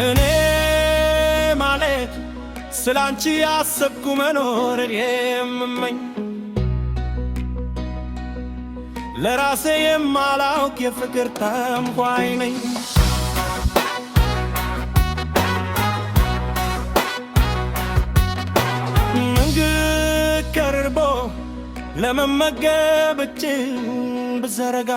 እኔ ማለት ስላንቺ ያሰብኩ መኖር የምመኝ ለራሴ የማላውቅ የፍቅር ተንኳይ ነኝ። መንገድ ቀርቦ ለመመገብ እጅን ብዘረጋ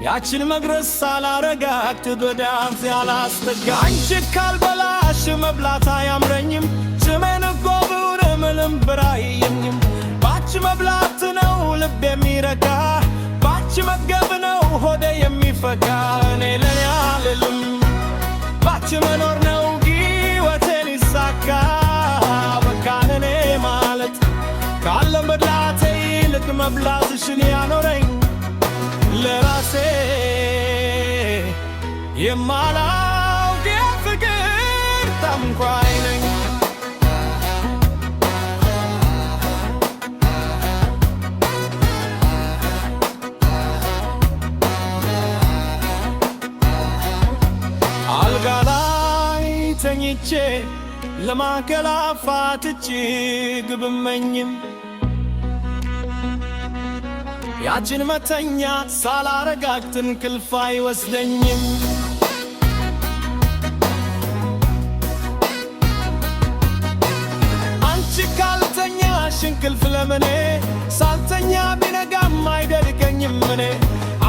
ያችን መግረስ ሳላረጋግጥ ወዳም ሲያላስጠጋ አንቺ ካልበላሽ መብላት አያምረኝም። ስሜን እኮ ብውርምልም ብራየኝም ባች መብላት ነው ልብ የሚረካ ባች መገብ ነው ሆዴ የሚፈካ እኔ ለኔ አልልም ባች መኖር ነው ሕይወቴ ሊሳካ በቃ እኔ ማለት ካለ መብላቴ ይልቅ መብላትሽን ያኖረኝ ለራሴ የማላውቅ የፍቅር ተንኳይ ነኝ። አልጋ ላይ ተኝቼ ለማንቀላፋት እጅግ ብመኝም ያችን መተኛ ሳላረጋግጥ እንቅልፍ አይወስደኝም። አንቺ ካልተኛሽ እንቅልፍ ለምኔ ሳልተኛ ቢነጋም አይደርቀኝም እኔ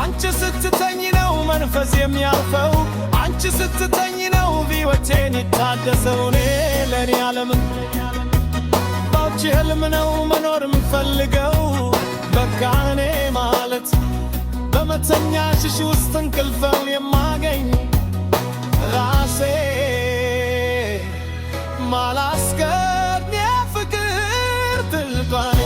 አንቺ ስትተኝ ነው መንፈስ የሚያርፈው አንቺ ስትተኝ ነው ሕይወቴን ይታደሰው እኔ ለኔ ዓለምን ባንቺ ህልም ነው መኖር ምፈልገው በቃ እኔ ማለት በመተኛሽሽ ውስጥ እንቅልፍን የማገኝ ራሴ ማላስቀር የፍቅር ትልቋን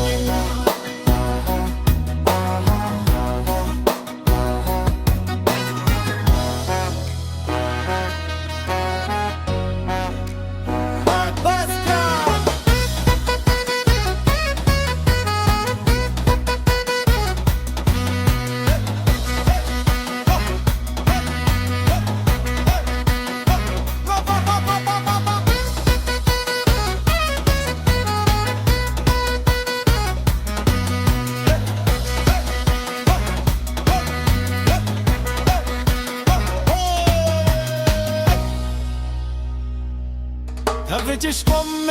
ከፍችሽ ቆሜ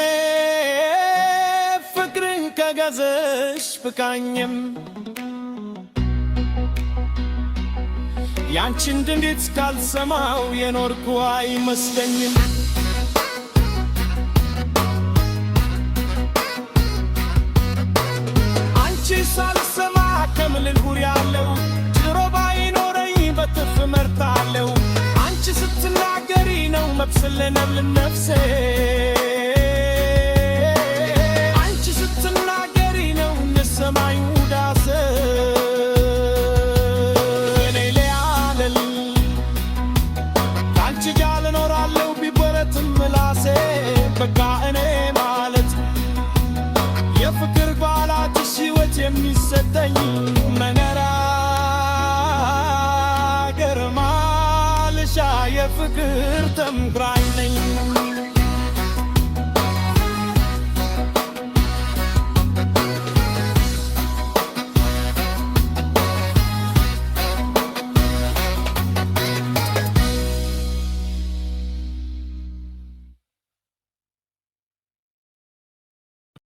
ፍቅርን ከገዘሽ ብቃኝም ያንቺን ድምፅ ካልሰማው የኖርኩ አይመስለኝም። አንቺ ሳልሰማ ከምልል ጉር ያለው ጆሮ ባይኖረኝ በትርፍ መርጣለሁ አንቺ ስትናገሪ ነው መብስል ለነብል ነፍሴ አንቺ ስትናገሪ ነው ንሰማኝ ውዳሴ እኔ ለያለል ከአንቺ ጋር እኖራለሁ ቢበረትም ምላሴ በቃ እኔ ማለት የፍቅር ባላትሽ ሕይወት የሚሰጠኝ መነራገር ማልሻ የፍቅር ተምራይ